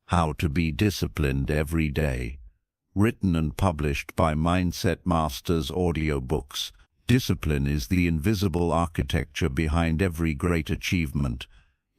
How to Be Disciplined Every Day. Written and published by Mindset Masters Audiobooks. Discipline is the invisible architecture behind every great achievement.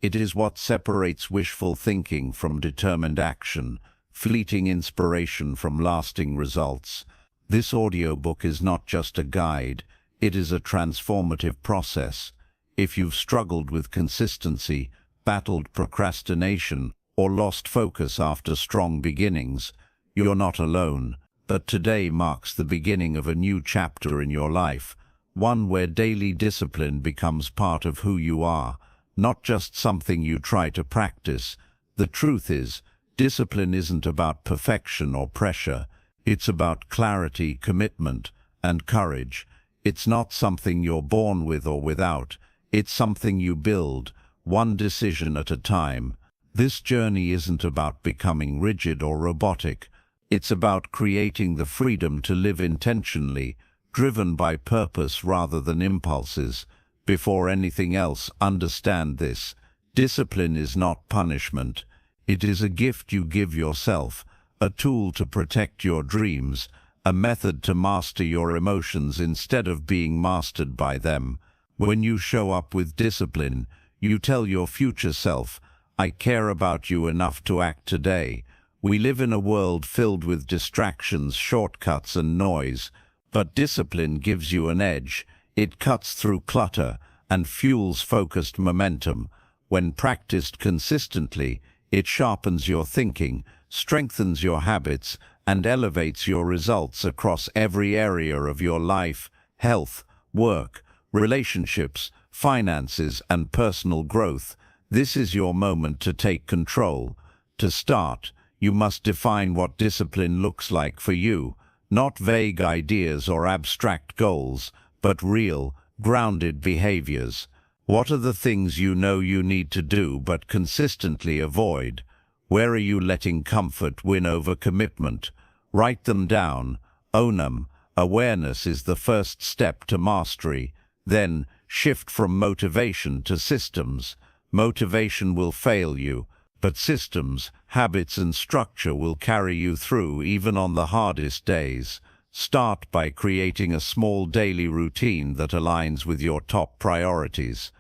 It is what separates wishful thinking from determined action, fleeting inspiration from lasting results. This audiobook is not just a guide, it is a transformative process. If you've struggled with consistency, battled procrastination, or lost focus after strong beginnings, you're not alone. But today marks the beginning of a new chapter in your life, one where daily discipline becomes part of who you are, not just something you try to practice. The truth is, discipline isn't about perfection or pressure. It's about clarity, commitment, and courage. It's not something you're born with or without. It's something you build, one decision at a time. This journey isn't about becoming rigid or robotic. It's about creating the freedom to live intentionally, driven by purpose rather than impulses. Before anything else, understand this. Discipline is not punishment. It is a gift you give yourself, a tool to protect your dreams, a method to master your emotions instead of being mastered by them. When you show up with discipline, you tell your future self, I care about you enough to act today. We live in a world filled with distractions, shortcuts, and noise, but discipline gives you an edge. It cuts through clutter and fuels focused momentum. When practiced consistently, it sharpens your thinking, strengthens your habits, and elevates your results across every area of your life: health, work, relationships, finances, and personal growth. This is your moment to take control. To start, you must define what discipline looks like for you, not vague ideas or abstract goals, but real, grounded behaviors. What are the things you know you need to do but consistently avoid? Where are you letting comfort win over commitment? Write them down, own them. Awareness is the first step to mastery. Then, shift from motivation to systems. Motivation will fail you, but systems, habits, and structure will carry you through even on the hardest days. Start by creating a small daily routine that aligns with your top priorities.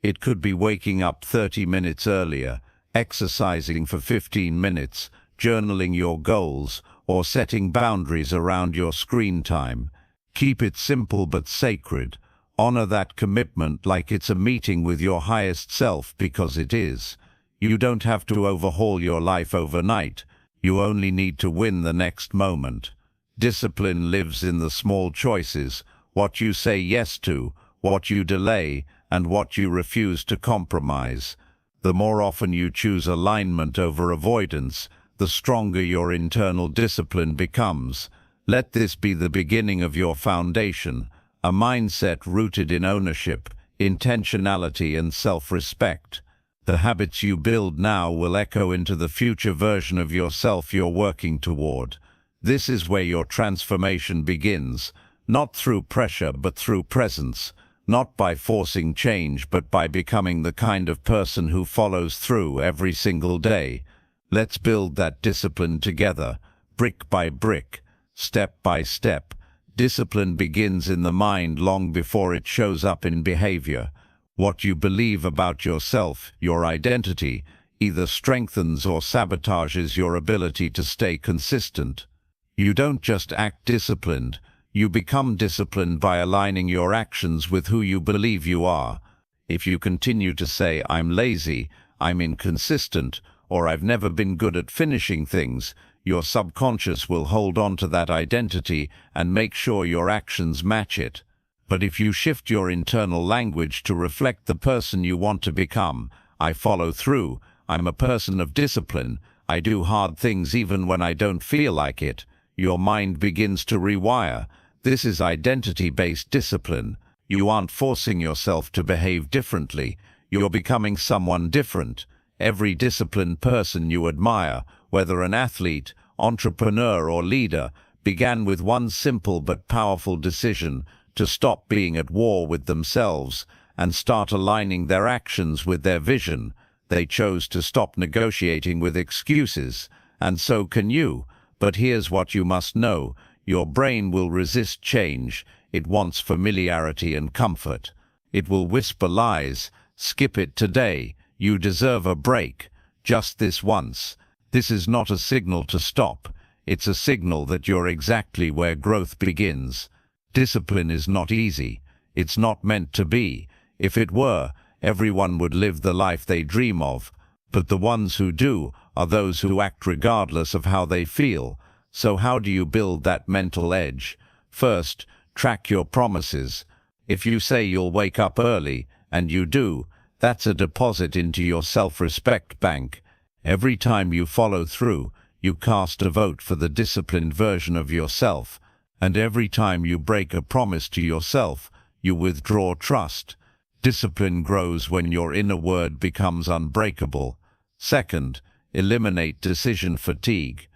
It could be waking up 30 minutes earlier, exercising for 15 minutes, journaling your goals, or setting boundaries around your screen time. Keep it simple but sacred. Honor that commitment like it's a meeting with your highest self, because it is. You don't have to overhaul your life overnight. You only need to win the next moment. Discipline lives in the small choices: what you say yes to, what you delay, and what you refuse to compromise. The more often you choose alignment over avoidance, the stronger your internal discipline becomes. Let this be the beginning of your foundation, a mindset rooted in ownership, intentionality, and self-respect. The habits you build now will echo into the future version of yourself you're working toward. This is where your transformation begins, not through pressure but through presence, not by forcing change but by becoming the kind of person who follows through every single day. Let's build that discipline together, brick by brick, step by step. Discipline begins in the mind long before it shows up in behavior. What you believe about yourself, your identity, either strengthens or sabotages your ability to stay consistent. You don't just act disciplined, you become disciplined by aligning your actions with who you believe you are. If you continue to say, I'm lazy, I'm inconsistent, or I've never been good at finishing things, your subconscious will hold on to that identity and make sure your actions match it. But if you shift your internal language to reflect the person you want to become, I follow through, I'm a person of discipline, I do hard things even when I don't feel like it, your mind begins to rewire. This is identity-based discipline. You aren't forcing yourself to behave differently, you're becoming someone different. Every disciplined person you admire, whether an athlete, entrepreneur, or leader, began with one simple but powerful decision: to stop being at war with themselves and start aligning their actions with their vision. They chose to stop negotiating with excuses, and so can you. But here's what you must know. Your brain will resist change. It wants familiarity and comfort. It will whisper lies. Skip it today. You deserve a break. Just this once. This is not a signal to stop. It's a signal that you're exactly where growth begins. Discipline is not easy. It's not meant to be. If it were, everyone would live the life they dream of. But the ones who do are those who act regardless of how they feel. So how do you build that mental edge? First, track your promises. If you say you'll wake up early, and you do, that's a deposit into your self-respect bank. Every time you follow through, you cast a vote for the disciplined version of yourself. And every time you break a promise to yourself, you withdraw trust. Discipline grows when your inner word becomes unbreakable. Second, eliminate decision fatigue.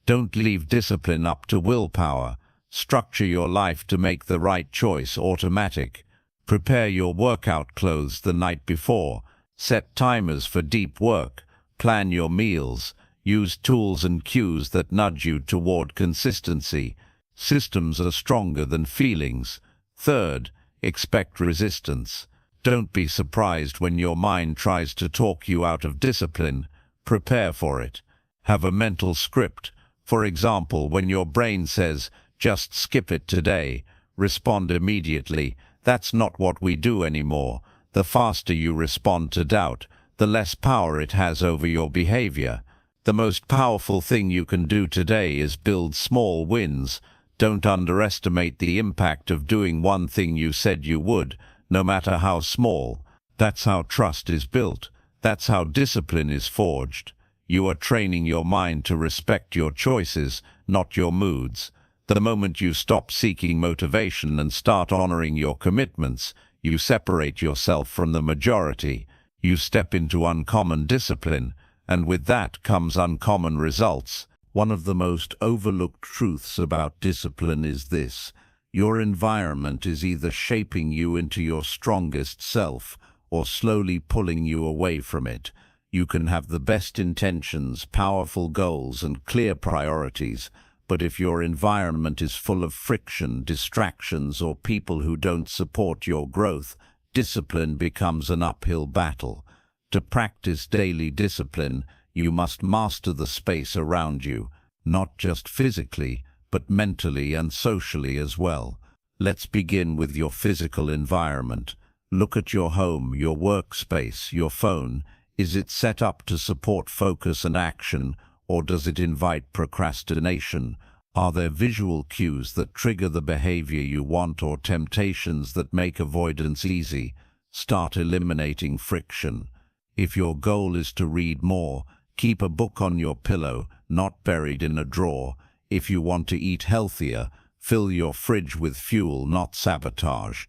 Don't leave discipline up to willpower. Structure your life to make the right choice automatic. Prepare your workout clothes the night before. Set timers for deep work. Plan your meals. Use tools and cues that nudge you toward consistency. Systems are stronger than feelings. Third, expect resistance. Don't be surprised when your mind tries to talk you out of discipline. Prepare for it. Have a mental script. For example, when your brain says, "Just skip it today," respond immediately. That's not what we do anymore. The faster you respond to doubt, the less power it has over your behavior. The most powerful thing you can do today is build small wins. Don't underestimate the impact of doing one thing you said you would, no matter how small. That's how trust is built. That's how discipline is forged. You are training your mind to respect your choices, not your moods. The moment you stop seeking motivation and start honoring your commitments, you separate yourself from the majority. You step into uncommon discipline, and with that comes uncommon results. One of the most overlooked truths about discipline is this: your environment is either shaping you into your strongest self or slowly pulling you away from it. You can have the best intentions, powerful goals, and clear priorities, but if your environment is full of friction, distractions, or people who don't support your growth, discipline becomes an uphill battle. To practice daily discipline, you must master the space around you, not just physically, but mentally and socially as well. Let's begin with your physical environment. Look at your home, your workspace, your phone. Is it set up to support focus and action, or does it invite procrastination? Are there visual cues that trigger the behavior you want, or temptations that make avoidance easy? Start eliminating friction. If your goal is to read more, keep a book on your pillow, not buried in a drawer. If you want to eat healthier, fill your fridge with fuel, not sabotage.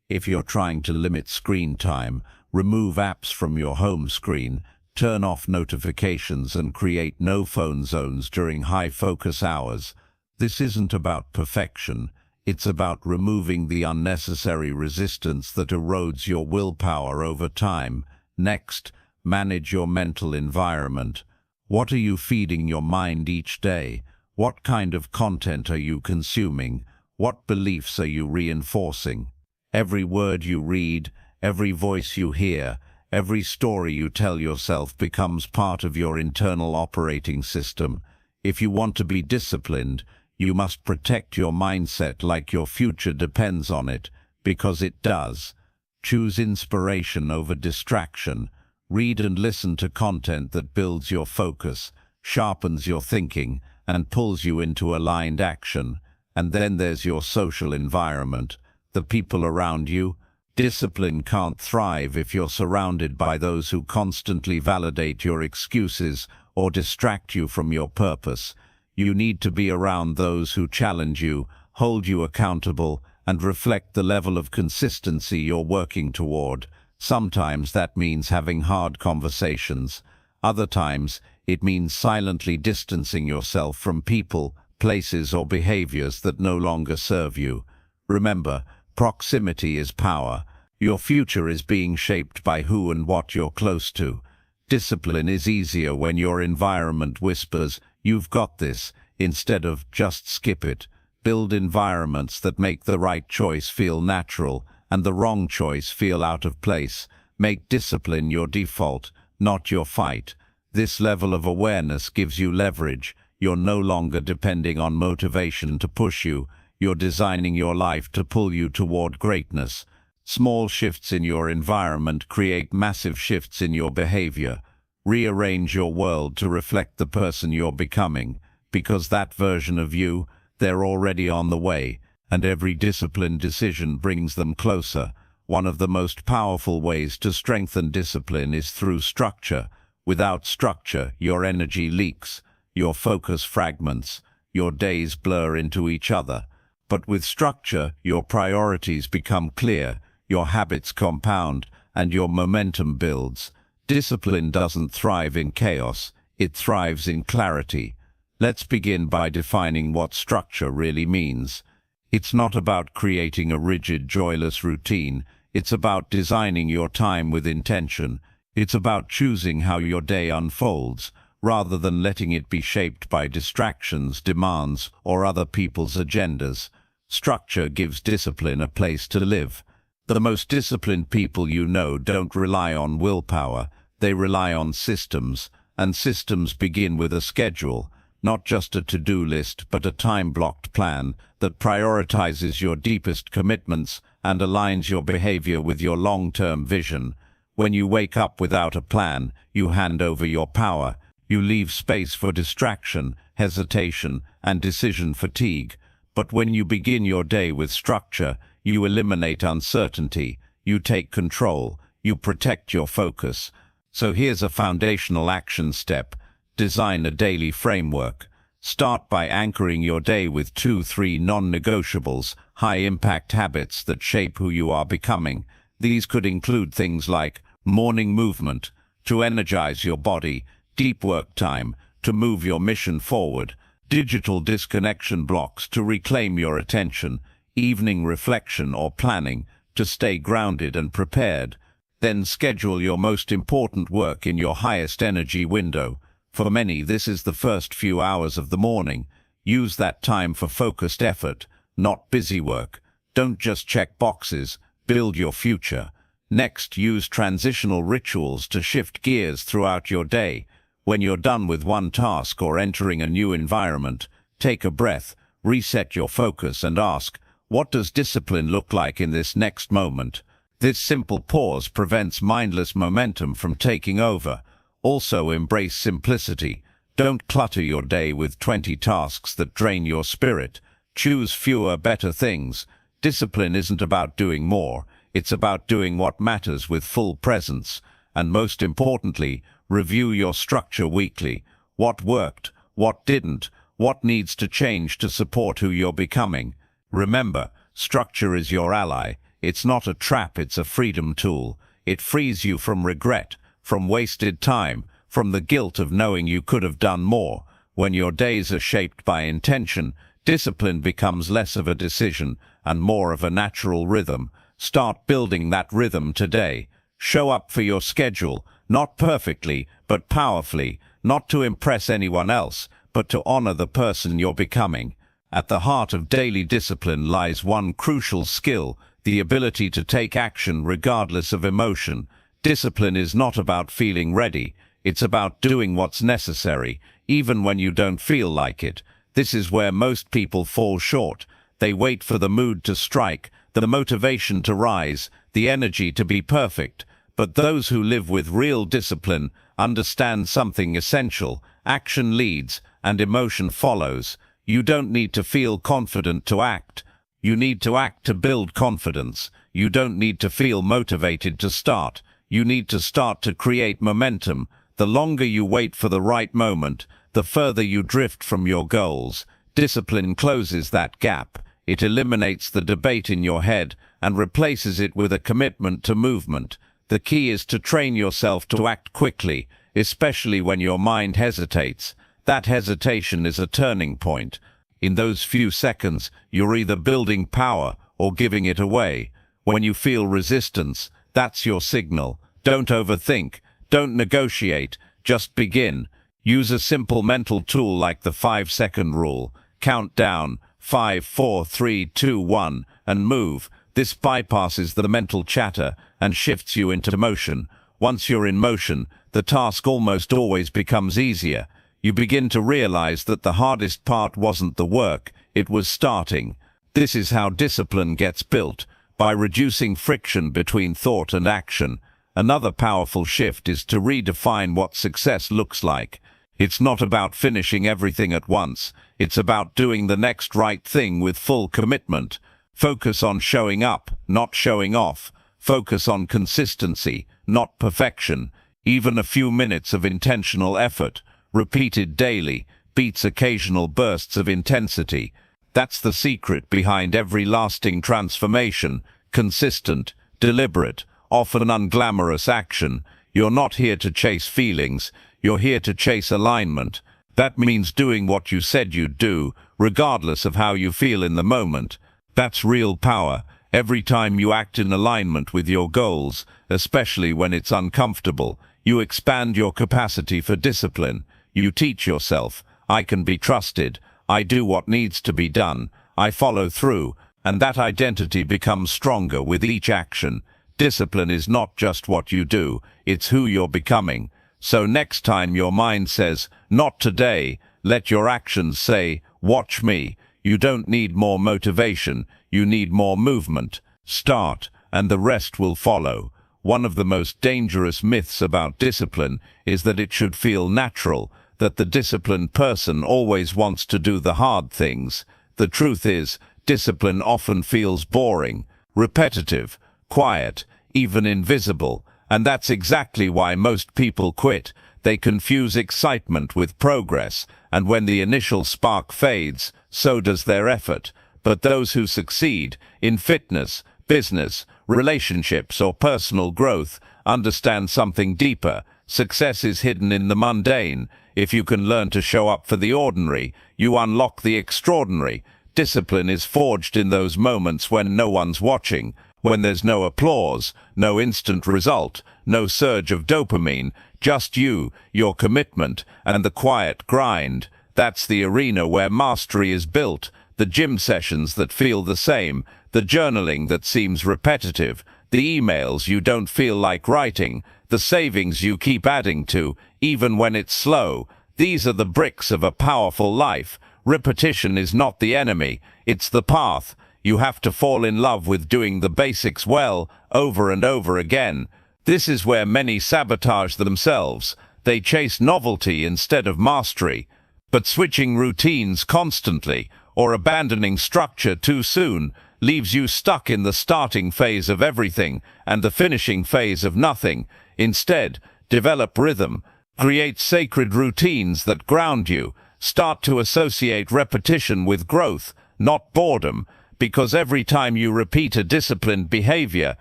If you're trying to limit screen time, remove apps from your home screen, turn off notifications, and create no-phone zones during high-focus hours. This isn't about perfection. It's about removing the unnecessary resistance that erodes your willpower over time. Next, manage your mental environment. What are you feeding your mind each day? What kind of content are you consuming? What beliefs are you reinforcing? Every word you read, every voice you hear, every story you tell yourself becomes part of your internal operating system. If you want to be disciplined, you must protect your mindset like your future depends on it, because it does. Choose inspiration over distraction. Read and listen to content that builds your focus, sharpens your thinking, and pulls you into aligned action. And then there's your social environment, the people around you. Discipline can't thrive if you're surrounded by those who constantly validate your excuses or distract you from your purpose. You need to be around those who challenge you, hold you accountable, and reflect the level of consistency you're working toward. Sometimes that means having hard conversations. Other times, it means silently distancing yourself from people, places, or behaviors that no longer serve you. Remember, proximity is power. Your future is being shaped by who and what you're close to. Discipline is easier when your environment whispers, "You've got this," instead of "just skip it." Build environments that make the right choice feel natural and the wrong choice feel out of place. Make discipline your default, not your fight. This level of awareness gives you leverage. You're no longer depending on motivation to push you. You're designing your life to pull you toward greatness. Small shifts in your environment create massive shifts in your behavior. Rearrange your world to reflect the person you're becoming, because that version of you, they're already on the way, and every disciplined decision brings them closer. One of the most powerful ways to strengthen discipline is through structure. Without structure, your energy leaks, your focus fragments, your days blur into each other. But with structure, your priorities become clear, your habits compound, and your momentum builds. Discipline doesn't thrive in chaos, it thrives in clarity. Let's begin by defining what structure really means. It's not about creating a rigid, joyless routine. It's about designing your time with intention. It's about choosing how your day unfolds, rather than letting it be shaped by distractions, demands, or other people's agendas. Structure gives discipline a place to live. The most disciplined people you know don't rely on willpower, they rely on systems, and systems begin with a schedule, not just a to-do list, but a time-blocked plan that prioritizes your deepest commitments and aligns your behavior with your long-term vision. When you wake up without a plan, you hand over your power. You leave space for distraction, hesitation, and decision fatigue. But when you begin your day with structure, you eliminate uncertainty, you take control, you protect your focus. So here's a foundational action step. Design a daily framework. Start by anchoring your day with 2-3 non-negotiables, high-impact habits that shape who you are becoming. These could include things like morning movement, to energize your body, deep work time, to move your mission forward, digital disconnection blocks to reclaim your attention, evening reflection or planning to stay grounded and prepared. Then schedule your most important work in your highest energy window. For many, this is the first few hours of the morning. Use that time for focused effort, not busy work. Don't just check boxes, build your future. Next, use transitional rituals to shift gears throughout your day. When you're done with one task or entering a new environment, take a breath, reset your focus and ask, what does discipline look like in this next moment? This simple pause prevents mindless momentum from taking over. Also, embrace simplicity. Don't clutter your day with 20 tasks that drain your spirit. Choose fewer, better things. Discipline isn't about doing more. It's about doing what matters with full presence. And most importantly, review your structure weekly. What worked? What didn't? What needs to change to support who you're becoming? Remember, structure is your ally. It's not a trap, it's a freedom tool. It frees you from regret, from wasted time, from the guilt of knowing you could have done more. When your days are shaped by intention, discipline becomes less of a decision and more of a natural rhythm. Start building that rhythm today. Show up for your schedule, not perfectly, but powerfully, not to impress anyone else, but to honor the person you're becoming. At the heart of daily discipline lies one crucial skill, the ability to take action regardless of emotion. Discipline is not about feeling ready, it's about doing what's necessary, even when you don't feel like it. This is where most people fall short. They wait for the mood to strike, the motivation to rise, the energy to be perfect. But those who live with real discipline understand something essential. Action leads, and emotion follows. You don't need to feel confident to act. You need to act to build confidence. You don't need to feel motivated to start. You need to start to create momentum. The longer you wait for the right moment, the further you drift from your goals. Discipline closes that gap. It eliminates the debate in your head and replaces it with a commitment to movement. The key is to train yourself to act quickly, especially when your mind hesitates. That hesitation is a turning point. In those few seconds, you're either building power or giving it away. When you feel resistance, that's your signal. Don't overthink. Don't negotiate, just begin. Use a simple mental tool like the 5-second rule. Count down, 5, 4, 3, 2, 1, and move. This bypasses the mental chatter and shifts you into motion. Once you're in motion, the task almost always becomes easier. You begin to realize that the hardest part wasn't the work, it was starting. This is how discipline gets built, by reducing friction between thought and action. Another powerful shift is to redefine what success looks like. It's not about finishing everything at once. It's about doing the next right thing with full commitment. Focus on showing up, not showing off. Focus on consistency, not perfection. Even a few minutes of intentional effort, repeated daily, beats occasional bursts of intensity. That's the secret behind every lasting transformation. Consistent, deliberate, often unglamorous action. You're not here to chase feelings, you're here to chase alignment. That means doing what you said you'd do, regardless of how you feel in the moment. That's real power. Every time you act in alignment with your goals, especially when it's uncomfortable, you expand your capacity for discipline. You teach yourself, I can be trusted, I do what needs to be done, I follow through, and that identity becomes stronger with each action. Discipline is not just what you do, it's who you're becoming. So next time your mind says, not today, let your actions say, watch me. You don't need more motivation, you need more movement. Start, and the rest will follow. One of the most dangerous myths about discipline is that it should feel natural, that the disciplined person always wants to do the hard things. The truth is, discipline often feels boring, repetitive, quiet, even invisible, and that's exactly why most people quit. They confuse excitement with progress, and when the initial spark fades, so does their effort. But those who succeed in fitness, business, relationships, or personal growth understand something deeper. Success is hidden in the mundane. If you can learn to show up for the ordinary, you unlock the extraordinary. Discipline is forged in those moments when no one's watching, when there's no applause, no instant result, no surge of dopamine, just you, your commitment, and the quiet grind. That's the arena where mastery is built, the gym sessions that feel the same, the journaling that seems repetitive, the emails you don't feel like writing, the savings you keep adding to, even when it's slow. These are the bricks of a powerful life. Repetition is not the enemy, it's the path. You have to fall in love with doing the basics well, over and over again. This is where many sabotage themselves. They chase novelty instead of mastery. But switching routines constantly, or abandoning structure too soon, leaves you stuck in the starting phase of everything and the finishing phase of nothing. Instead, develop rhythm. Create sacred routines that ground you. Start to associate repetition with growth, not boredom. Because every time you repeat a disciplined behavior,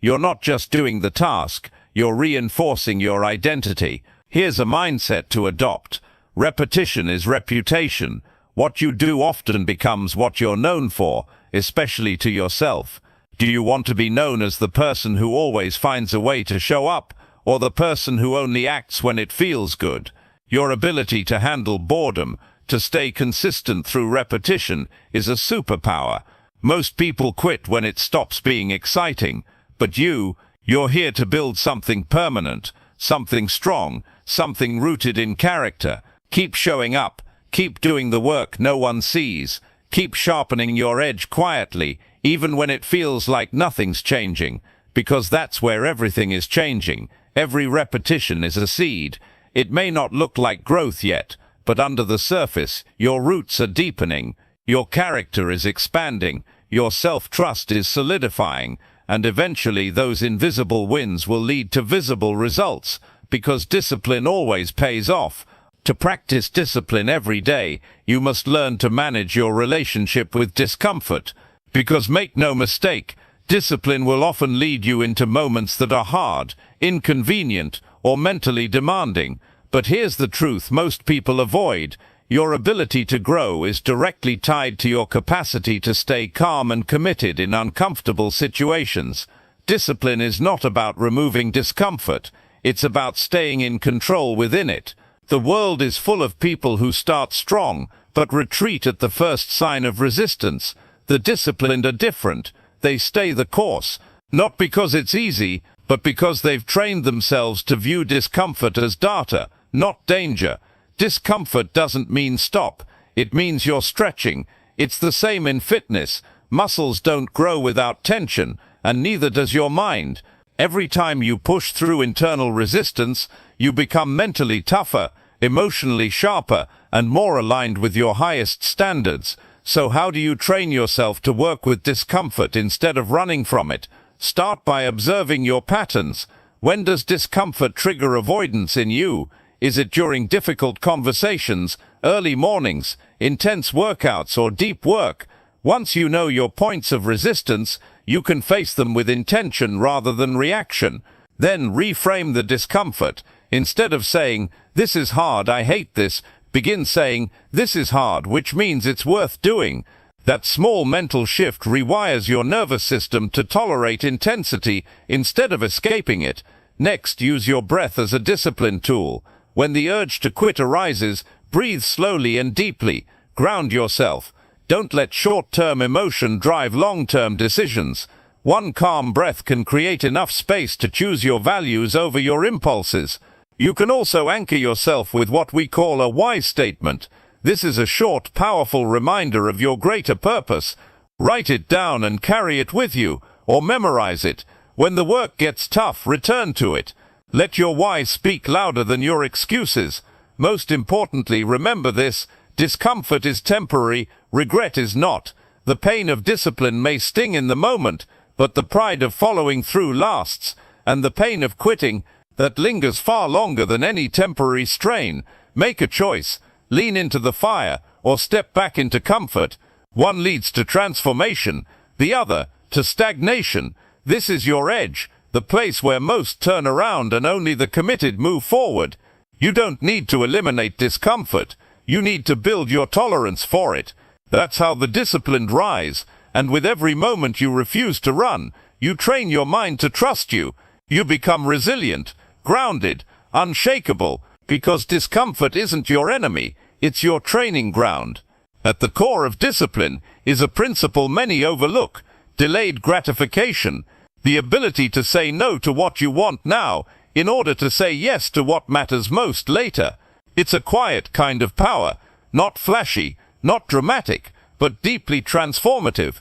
you're not just doing the task, you're reinforcing your identity. Here's a mindset to adopt. Repetition is reputation. What you do often becomes what you're known for, especially to yourself. Do you want to be known as the person who always finds a way to show up, or the person who only acts when it feels good? Your ability to handle boredom, to stay consistent through repetition, is a superpower. Most people quit when it stops being exciting, but you're here to build something permanent, something strong, something rooted in character. Keep showing up, keep doing the work no one sees, keep sharpening your edge quietly, even when it feels like nothing's changing, because that's where everything is changing. Every repetition is a seed. It may not look like growth yet, but under the surface, your roots are deepening, your character is expanding, your self-trust is solidifying, and eventually those invisible wins will lead to visible results, because discipline always pays off. To practice discipline every day, you must learn to manage your relationship with discomfort, because make no mistake, discipline will often lead you into moments that are hard, inconvenient, or mentally demanding. But here's the truth most people avoid. Your ability to grow is directly tied to your capacity to stay calm and committed in uncomfortable situations. Discipline is not about removing discomfort. It's about staying in control within it. The world is full of people who start strong, but retreat at the first sign of resistance. The disciplined are different. They stay the course, not because it's easy, but because they've trained themselves to view discomfort as data, not danger. Discomfort doesn't mean stop. It means you're stretching. It's the same in fitness. Muscles don't grow without tension, and neither does your mind. Every time you push through internal resistance, you become mentally tougher, emotionally sharper, and more aligned with your highest standards. So how do you train yourself to work with discomfort instead of running from it? Start by observing your patterns. When does discomfort trigger avoidance in you? Is it during difficult conversations, early mornings, intense workouts, or deep work? Once you know your points of resistance, you can face them with intention rather than reaction. Then reframe the discomfort. Instead of saying, "This is hard, I hate this," begin saying, "This is hard, which means it's worth doing." That small mental shift rewires your nervous system to tolerate intensity instead of escaping it. Next, use your breath as a discipline tool. When the urge to quit arises, breathe slowly and deeply. Ground yourself. Don't let short-term emotion drive long-term decisions. One calm breath can create enough space to choose your values over your impulses. You can also anchor yourself with what we call a why statement. This is a short, powerful reminder of your greater purpose. Write it down and carry it with you, or memorize it. When the work gets tough, return to it. Let your why speak louder than your excuses. Most importantly, remember this: discomfort is temporary, regret is not. The pain of discipline may sting in the moment, but the pride of following through lasts, and the pain of quitting, that lingers far longer than any temporary strain. Make a choice. Lean into the fire, or step back into comfort. One leads to transformation, the other to stagnation. This is your edge, the place where most turn around and only the committed move forward. You don't need to eliminate discomfort. You need to build your tolerance for it. That's how the disciplined rise, and with every moment you refuse to run, you train your mind to trust you. You become resilient, grounded, unshakable, because discomfort isn't your enemy, it's your training ground. At the core of discipline is a principle many overlook: delayed gratification, the ability to say no to what you want now in order to say yes to what matters most later. It's a quiet kind of power, not flashy, not dramatic, but deeply transformative.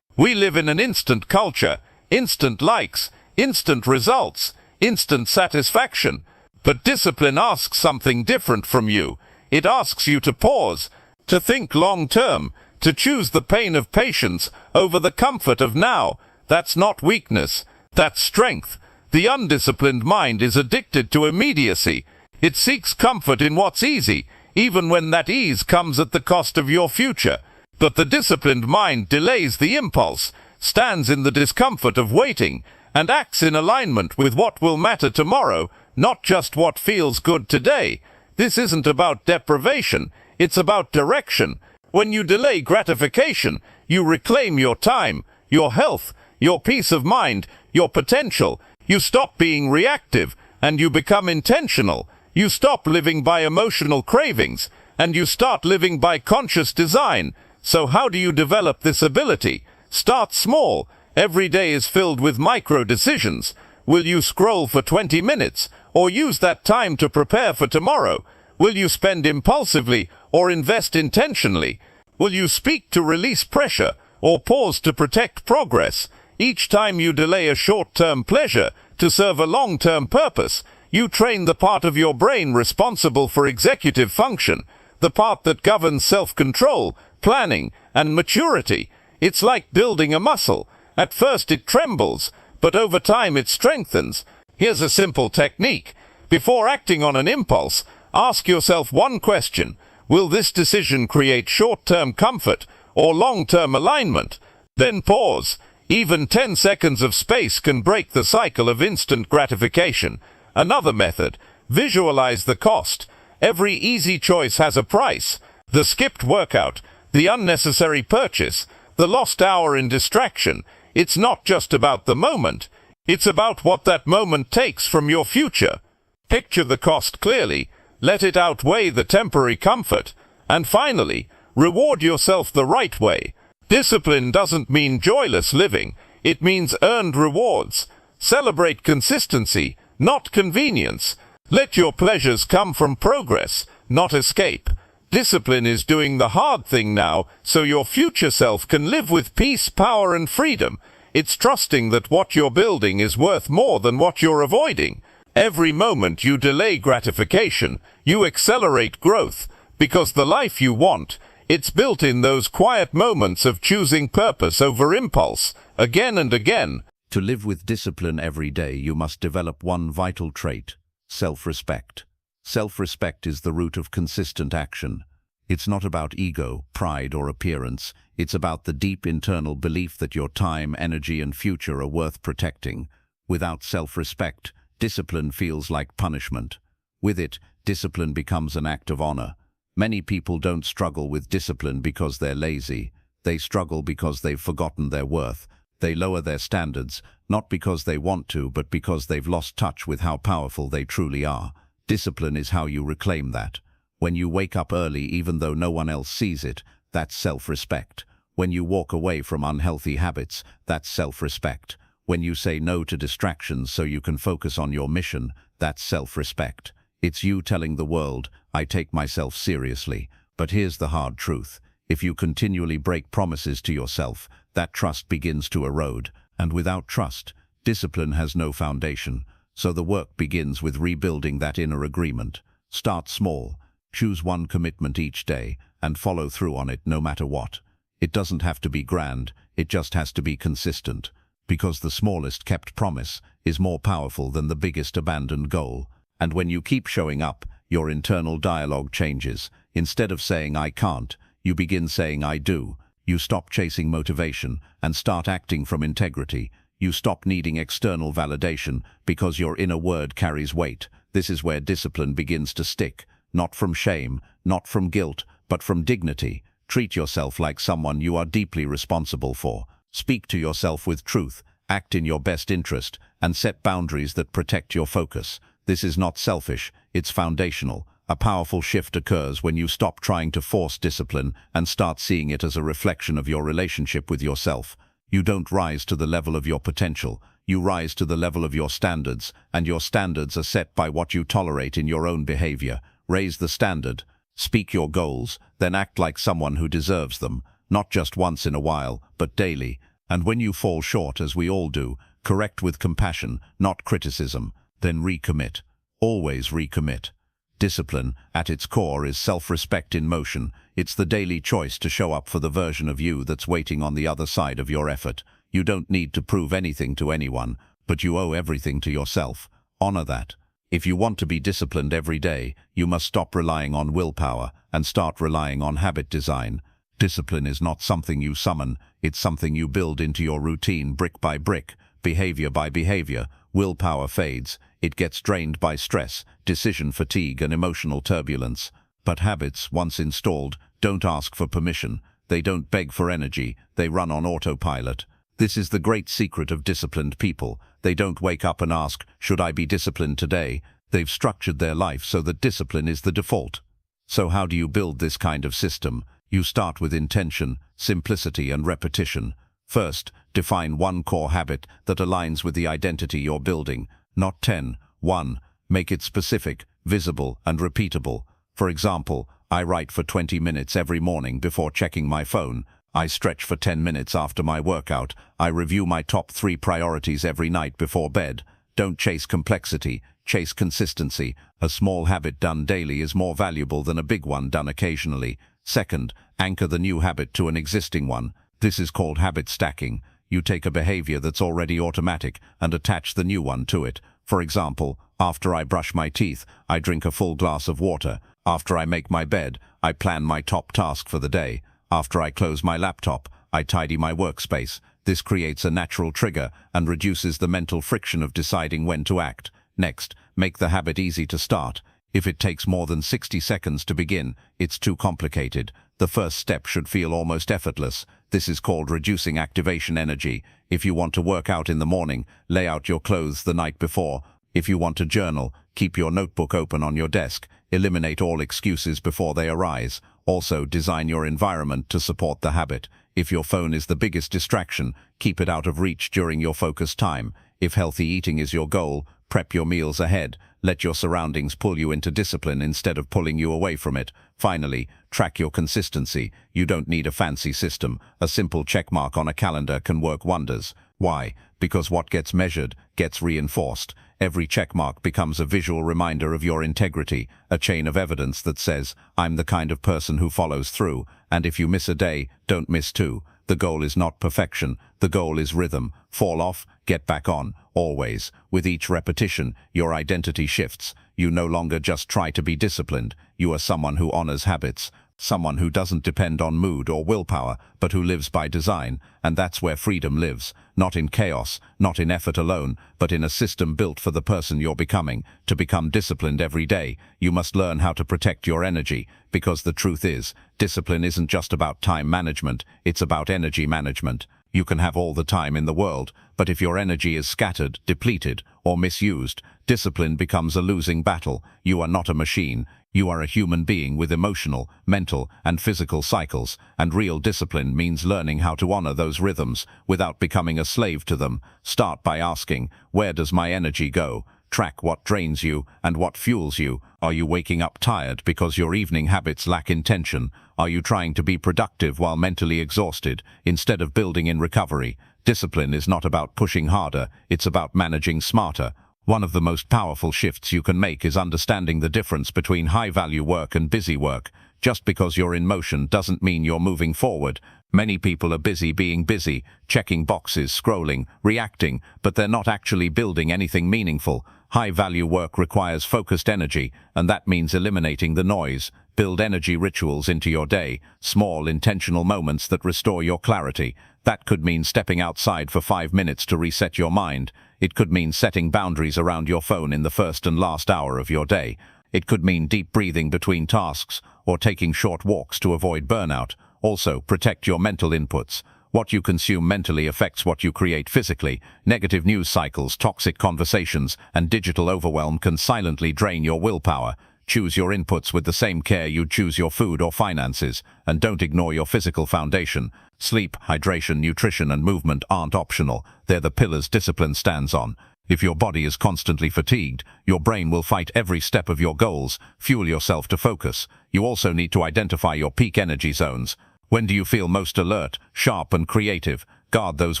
We live in an instant culture, instant likes, instant results, instant satisfaction. But discipline asks something different from you. It asks you to pause, to think long-term, to choose the pain of patience over the comfort of now. That's not weakness, that's strength. The undisciplined mind is addicted to immediacy. It seeks comfort in what's easy, even when that ease comes at the cost of your future. But the disciplined mind delays the impulse, stands in the discomfort of waiting, and acts in alignment with what will matter tomorrow, not just what feels good today. This isn't about deprivation, it's about direction. When you delay gratification, you reclaim your time, your health, your peace of mind, your potential. You stop being reactive, and you become intentional. You stop living by emotional cravings, and you start living by conscious design. So how do you develop this ability? Start small. Every day is filled with micro decisions. Will you scroll for 20 minutes, or use that time to prepare for tomorrow? Will you spend impulsively, or invest intentionally? Will you speak to release pressure, or pause to protect progress? Each time you delay a short-term pleasure to serve a long-term purpose, you train the part of your brain responsible for executive function, the part that governs self-control, planning, and maturity. It's like building a muscle. At first it trembles, but over time it strengthens. Here's a simple technique. Before acting on an impulse, ask yourself one question: will this decision create short-term comfort or long-term alignment? Then pause. Even 10 seconds of space can break the cycle of instant gratification. Another method: visualize the cost. Every easy choice has a price. The skipped workout, the unnecessary purchase, the lost hour in distraction. It's not just about the moment. It's about what that moment takes from your future. Picture the cost clearly, let it outweigh the temporary comfort, and finally, reward yourself the right way. Discipline doesn't mean joyless living, it means earned rewards. Celebrate consistency, not convenience. Let your pleasures come from progress, not escape. Discipline is doing the hard thing now, so your future self can live with peace, power, and freedom. It's trusting that what you're building is worth more than what you're avoiding. Every moment you delay gratification, you accelerate growth, because the life you want, it's built in those quiet moments of choosing purpose over impulse, again and again. To live with discipline every day, you must develop one vital trait: self-respect. Self-respect is the root of consistent action. It's not about ego, pride, or appearance. It's about the deep internal belief that your time, energy, and future are worth protecting. Without self-respect, discipline feels like punishment. With it, discipline becomes an act of honor. Many people don't struggle with discipline because they're lazy. They struggle because they've forgotten their worth. They lower their standards, not because they want to, but because they've lost touch with how powerful they truly are. Discipline is how you reclaim that. When you wake up early even though no one else sees it, that's self-respect. When you walk away from unhealthy habits, that's self-respect. When you say no to distractions so you can focus on your mission, that's self-respect. It's you telling the world, I take myself seriously. But here's the hard truth. If you continually break promises to yourself, that trust begins to erode. And without trust, discipline has no foundation. So the work begins with rebuilding that inner agreement. Start small. Choose one commitment each day and follow through on it no matter what. It doesn't have to be grand, it just has to be consistent. Because the smallest kept promise is more powerful than the biggest abandoned goal. And when you keep showing up, your internal dialogue changes. Instead of saying I can't, you begin saying I do. You stop chasing motivation and start acting from integrity. You stop needing external validation because your inner word carries weight. This is where discipline begins to stick. Not from shame, not from guilt, but from dignity. Treat yourself like someone you are deeply responsible for. Speak to yourself with truth, act in your best interest, and set boundaries that protect your focus. This is not selfish, it's foundational. A powerful shift occurs when you stop trying to force discipline and start seeing it as a reflection of your relationship with yourself. You don't rise to the level of your potential, you rise to the level of your standards, and your standards are set by what you tolerate in your own behavior. Raise the standard, speak your goals, then act like someone who deserves them, not just once in a while, but daily. And when you fall short, as we all do, correct with compassion, not criticism, then recommit. Always recommit. Discipline, at its core, is self-respect in motion. It's the daily choice to show up for the version of you that's waiting on the other side of your effort. You don't need to prove anything to anyone, but you owe everything to yourself. Honor that. If you want to be disciplined every day, you must stop relying on willpower and start relying on habit design. Discipline is not something you summon, it's something you build into your routine brick by brick, behavior by behavior. Willpower fades, it gets drained by stress, decision fatigue, and emotional turbulence. But habits, once installed, don't ask for permission. They don't beg for energy, they run on autopilot. This is the great secret of disciplined people. They don't wake up and ask, should I be disciplined today? They've structured their life so that discipline is the default. So how do you build this kind of system? You start with intention, simplicity, and repetition. First, define one core habit that aligns with the identity you're building, not 10. 1. Make it specific, visible, and repeatable. For example, I write for 20 minutes every morning before checking my phone. I stretch for 10 minutes after my workout. I review my top 3 priorities every night before bed. Don't chase complexity, chase consistency. A small habit done daily is more valuable than a big one done occasionally. Second, anchor the new habit to an existing one. This is called habit stacking. You take a behavior that's already automatic and attach the new one to it. For example, after I brush my teeth, I drink a full glass of water. After I make my bed, I plan my top task for the day. After I close my laptop, I tidy my workspace. This creates a natural trigger and reduces the mental friction of deciding when to act. Next, make the habit easy to start. If it takes more than 60 seconds to begin, it's too complicated. The first step should feel almost effortless. This is called reducing activation energy. If you want to work out in the morning, lay out your clothes the night before. If you want to journal, keep your notebook open on your desk. Eliminate all excuses before they arise. Also, design your environment to support the habit. If your phone is the biggest distraction, keep it out of reach during your focus time. If healthy eating is your goal, prep your meals ahead. Let your surroundings pull you into discipline instead of pulling you away from it. Finally, track your consistency. You don't need a fancy system. A simple checkmark on a calendar can work wonders. Why? Because what gets measured gets reinforced. Every checkmark becomes a visual reminder of your integrity, a chain of evidence that says, I'm the kind of person who follows through, and if you miss a day, don't miss two. The goal is not perfection, the goal is rhythm. Fall off, get back on, always. With each repetition, your identity shifts. You no longer just try to be disciplined. You are someone who honors habits, someone who doesn't depend on mood or willpower, but who lives by design. And that's where freedom lives. Not in chaos, not in effort alone, but in a system built for the person you're becoming. To become disciplined every day, you must learn how to protect your energy, because the truth is, discipline isn't just about time management, it's about energy management. You can have all the time in the world, but if your energy is scattered, depleted, or misused, discipline becomes a losing battle. You are not a machine. You are a human being with emotional, mental, and physical cycles, and real discipline means learning how to honor those rhythms without becoming a slave to them. Start by asking, where does my energy go? Track what drains you and what fuels you. Are you waking up tired because your evening habits lack intention? Are you trying to be productive while mentally exhausted instead of building in recovery? Discipline is not about pushing harder, it's about managing smarter. One of the most powerful shifts you can make is understanding the difference between high-value work and busy work. Just because you're in motion doesn't mean you're moving forward. Many people are busy being busy, checking boxes, scrolling, reacting, but they're not actually building anything meaningful. High-value work requires focused energy, and that means eliminating the noise. Build energy rituals into your day, small, intentional moments that restore your clarity. That could mean stepping outside for 5 minutes to reset your mind. It could mean setting boundaries around your phone in the first and last hour of your day. It could mean deep breathing between tasks, or taking short walks to avoid burnout. Also, protect your mental inputs. What you consume mentally affects what you create physically. Negative news cycles, toxic conversations, and digital overwhelm can silently drain your willpower. Choose your inputs with the same care you'd choose your food or finances, and don't ignore your physical foundation. Sleep, hydration, nutrition, and movement aren't optional. They're the pillars discipline stands on. If your body is constantly fatigued, your brain will fight every step of your goals. Fuel yourself to focus. You also need to identify your peak energy zones. When do you feel most alert, sharp, and creative? Guard those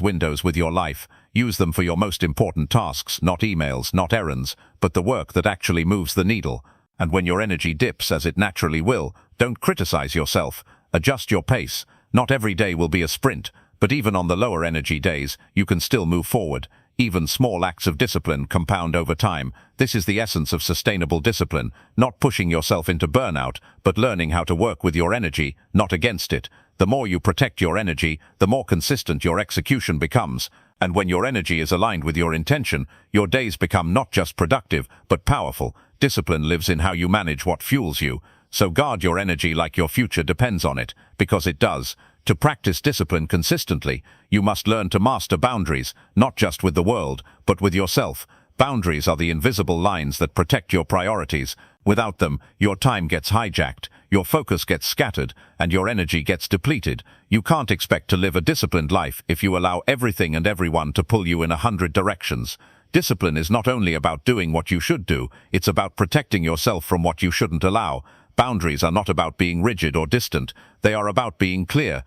windows with your life. Use them for your most important tasks, not emails, not errands, but the work that actually moves the needle. And when your energy dips, as it naturally will, don't criticize yourself. Adjust your pace. Not every day will be a sprint, but even on the lower energy days, you can still move forward. Even small acts of discipline compound over time. This is the essence of sustainable discipline, not pushing yourself into burnout, but learning how to work with your energy, not against it. The more you protect your energy, the more consistent your execution becomes. And when your energy is aligned with your intention, your days become not just productive, but powerful. Discipline lives in how you manage what fuels you. So guard your energy like your future depends on it, because it does. To practice discipline consistently, you must learn to master boundaries, not just with the world, but with yourself. Boundaries are the invisible lines that protect your priorities. Without them, your time gets hijacked, your focus gets scattered, and your energy gets depleted. You can't expect to live a disciplined life if you allow everything and everyone to pull you in 100 directions. Discipline is not only about doing what you should do, it's about protecting yourself from what you shouldn't allow. Boundaries are not about being rigid or distant. They are about being clear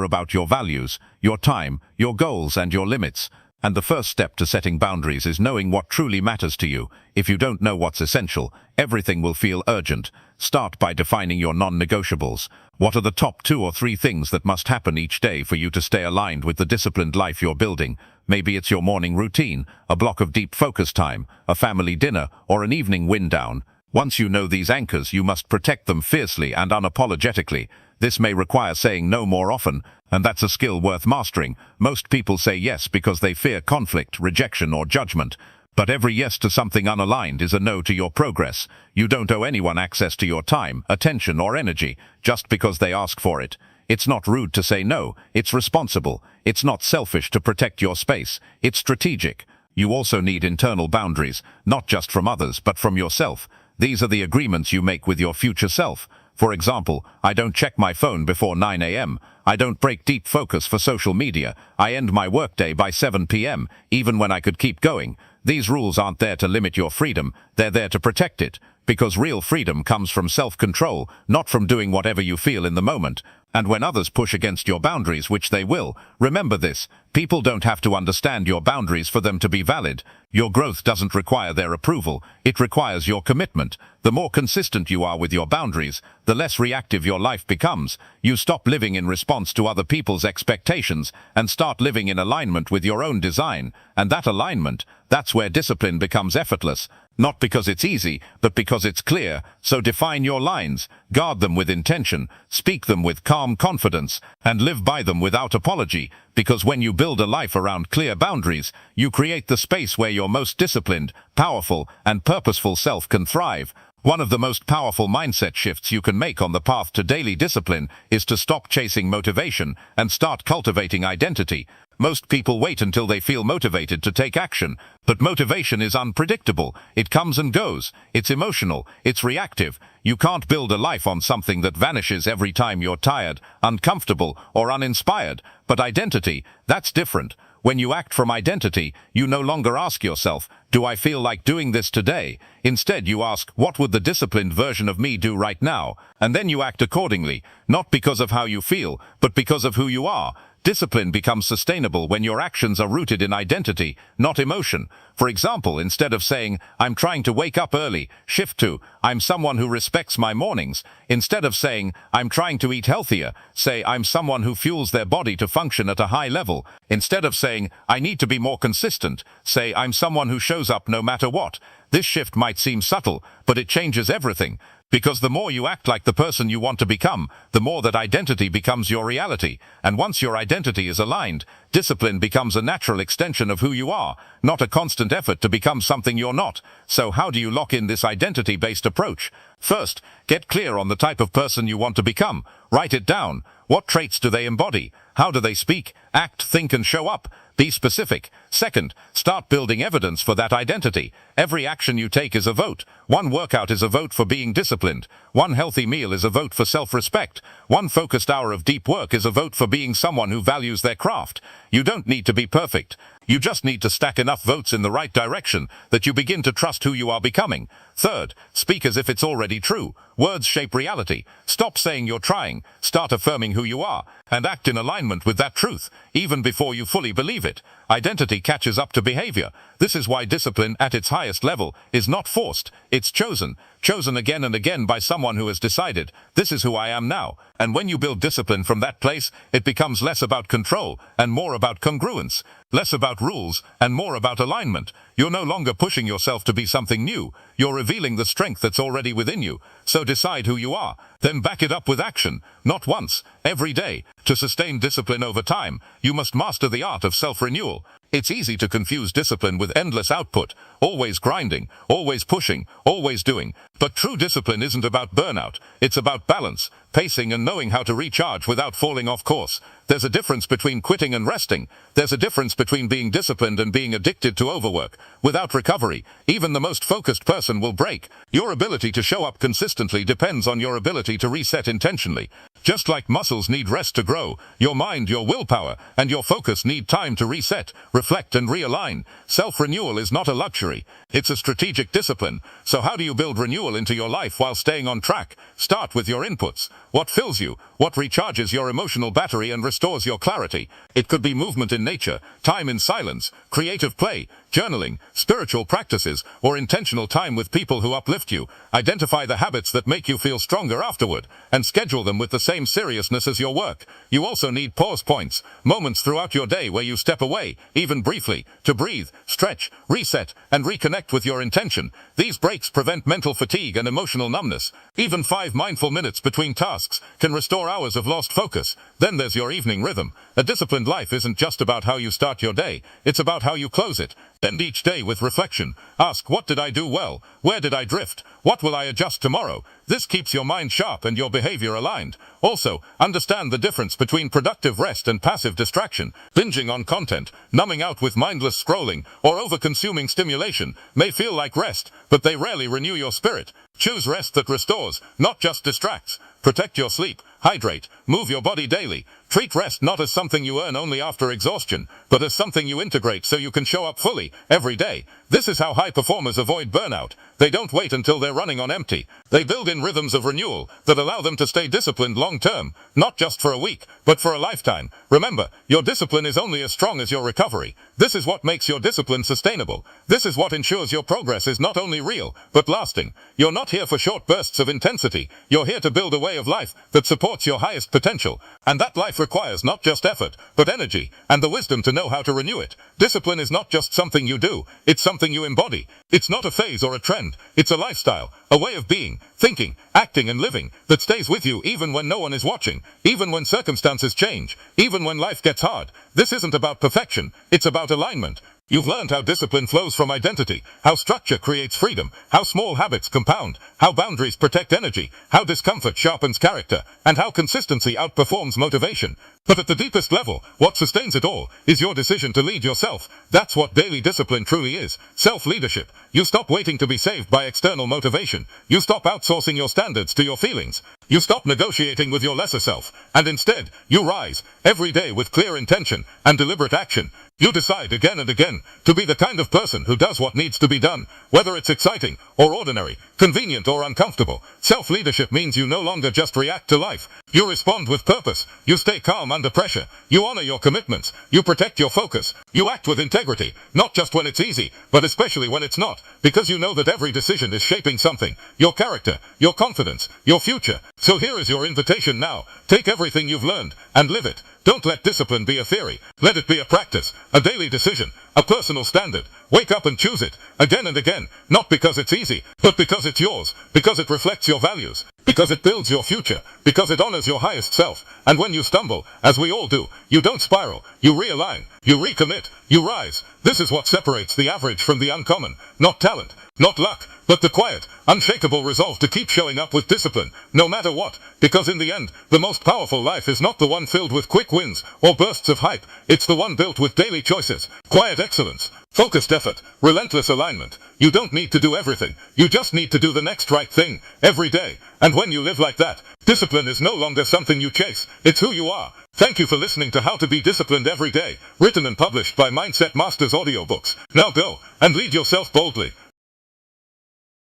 about your values, your time, your goals, and your limits. And the first step to setting boundaries is knowing what truly matters to you. If you don't know what's essential, everything will feel urgent. Start by defining your non-negotiables. What are the top 2 or 3 things that must happen each day for you to stay aligned with the disciplined life you're building? Maybe it's your morning routine, a block of deep focus time, a family dinner, or an evening wind down. Once you know these anchors, you must protect them fiercely and unapologetically. This may require saying no more often, and that's a skill worth mastering. Most people say yes because they fear conflict, rejection, or judgment. But every yes to something unaligned is a no to your progress. You don't owe anyone access to your time, attention, or energy just because they ask for it. It's not rude to say no, it's responsible. It's not selfish to protect your space, it's strategic. You also need internal boundaries, not just from others, but from yourself. These are the agreements you make with your future self. For example, I don't check my phone before 9 a.m. I don't break deep focus for social media. I end my workday by 7 p.m., even when I could keep going. These rules aren't there to limit your freedom, they're there to protect it. Because real freedom comes from self-control, not from doing whatever you feel in the moment. And when others push against your boundaries, which they will, remember this: people don't have to understand your boundaries for them to be valid. Your growth doesn't require their approval, it requires your commitment. The more consistent you are with your boundaries, the less reactive your life becomes. You stop living in response to other people's expectations and start living in alignment with your own design. And that alignment, that's where discipline becomes effortless. Not because it's easy, but because it's clear. So define your lines, guard them with intention, speak them with calm confidence, and live by them without apology. Because when you build a life around clear boundaries, you create the space where your most disciplined, powerful, and purposeful self can thrive. One of the most powerful mindset shifts you can make on the path to daily discipline is to stop chasing motivation and start cultivating identity. Most people wait until they feel motivated to take action, but motivation is unpredictable. It comes and goes. It's emotional. It's reactive. You can't build a life on something that vanishes every time you're tired, uncomfortable, or uninspired. But identity, that's different. When you act from identity, you no longer ask yourself, do I feel like doing this today? Instead, you ask, what would the disciplined version of me do right now? And then you act accordingly, not because of how you feel, but because of who you are. Discipline becomes sustainable when your actions are rooted in identity, not emotion. For example, instead of saying, I'm trying to wake up early, shift to, I'm someone who respects my mornings. Instead of saying, I'm trying to eat healthier, say, I'm someone who fuels their body to function at a high level. Instead of saying, I need to be more consistent, say, I'm someone who shows up no matter what. This shift might seem subtle, but it changes everything. Because the more you act like the person you want to become, the more that identity becomes your reality. And once your identity is aligned, discipline becomes a natural extension of who you are, not a constant effort to become something you're not. So how do you lock in this identity-based approach? First, get clear on the type of person you want to become. Write it down. What traits do they embody? How do they speak, act, think, and show up? Be specific. Second, start building evidence for that identity. Every action you take is a vote. One workout is a vote for being disciplined. One healthy meal is a vote for self-respect. One focused hour of deep work is a vote for being someone who values their craft. You don't need to be perfect. You just need to stack enough votes in the right direction that you begin to trust who you are becoming. Third, speak as if it's already true. Words shape reality. Stop saying you're trying. Start affirming who you are, and act in alignment with that truth, even before you fully believe it. Identity catches up to behavior. This is why discipline at its highest level is not forced, it's chosen. Chosen again and again by someone who has decided, this is who I am now. And when you build discipline from that place, it becomes less about control and more about congruence. Less about rules and more about alignment. You're no longer pushing yourself to be something new. You're revealing the strength that's already within you. So decide who you are. Then back it up with action. Not once, every day. To sustain discipline over time, you must master the art of self-renewal. It's easy to confuse discipline with endless output, always grinding, always pushing, always doing. But true discipline isn't about burnout. It's about balance, pacing, and knowing how to recharge without falling off course. There's a difference between quitting and resting. There's a difference between being disciplined and being addicted to overwork. Without recovery, even the most focused person will break. Your ability to show up consistently depends on your ability to reset intentionally. Just like muscles need rest to grow, your mind, your willpower, and your focus need time to reset, reflect, and realign. Self-renewal is not a luxury. It's a strategic discipline. So how do you build renewal into your life while staying on track? Start with your inputs. What fills you? What recharges your emotional battery and restores your clarity? It could be movement in nature, time in silence, creative play, journaling, spiritual practices, or intentional time with people who uplift you. Identify the habits that make you feel stronger afterward, and schedule them with the same seriousness as your work. You also need pause points, moments throughout your day where you step away, even briefly, to breathe, stretch, reset, and reconnect with your intention. These breaks prevent mental fatigue and emotional numbness. Even 5 mindful minutes between tasks can restore hours of lost focus. Then there's your evening rhythm. A disciplined life isn't just about how you start your day, it's about how you close it. End each day with reflection. Ask, what did I do well? Where did I drift? What will I adjust tomorrow? This keeps your mind sharp and your behavior aligned. Also, understand the difference between productive rest and passive distraction. Binging on content, numbing out with mindless scrolling, or over-consuming stimulation may feel like rest, but they rarely renew your spirit. Choose rest that restores, not just distracts. Protect your sleep, hydrate, move your body daily. Treat rest not as something you earn only after exhaustion, but as something you integrate so you can show up fully, every day. This is how high performers avoid burnout. They don't wait until they're running on empty. They build in rhythms of renewal that allow them to stay disciplined long term, not just for a week, but for a lifetime. Remember, your discipline is only as strong as your recovery. This is what makes your discipline sustainable. This is what ensures your progress is not only real, but lasting. You're not here for short bursts of intensity. You're here to build a way of life that supports your highest potential. And that life requires not just effort, but energy, and the wisdom to know how to renew it. Discipline is not just something you do, it's something you embody. It's not a phase or a trend, it's a lifestyle, a way of being, thinking, acting and living that stays with you even when no one is watching, even when circumstances change, even when life gets hard. This isn't about perfection, it's about alignment. You've learned how discipline flows from identity, how structure creates freedom, how small habits compound, how boundaries protect energy, how discomfort sharpens character, and how consistency outperforms motivation. But at the deepest level, what sustains it all is your decision to lead yourself. That's what daily discipline truly is. Self-leadership. You stop waiting to be saved by external motivation. You stop outsourcing your standards to your feelings. You stop negotiating with your lesser self, and instead, you rise, every day with clear intention and deliberate action. You decide again and again to be the kind of person who does what needs to be done, whether it's exciting or ordinary, convenient or uncomfortable. Self-leadership means you no longer just react to life. You respond with purpose. You stay calm under pressure. You honor your commitments. You protect your focus. You act with integrity, not just when it's easy, but especially when it's not, because you know that every decision is shaping something. Your character, your confidence, your future. So here is your invitation now. Take everything you've learned and live it. Don't let discipline be a theory. Let it be a practice, a daily decision, a personal standard. Wake up and choose it, again and again, not because it's easy, but because it's yours, because it reflects your values, because it builds your future, because it honors your highest self. And when you stumble, as we all do, you don't spiral, you realign, you recommit, you rise. This is what separates the average from the uncommon. Not talent, not luck, but the quiet, unshakable resolve to keep showing up with discipline, no matter what. Because in the end, the most powerful life is not the one filled with quick wins or bursts of hype. It's the one built with daily choices, quiet excellence, focused effort, relentless alignment. You don't need to do everything. You just need to do the next right thing, every day. And when you live like that, discipline is no longer something you chase. It's who you are. Thank you for listening to How to Be Disciplined Every Day, written and published by Mindset Masters Audiobooks. Now go and lead yourself boldly.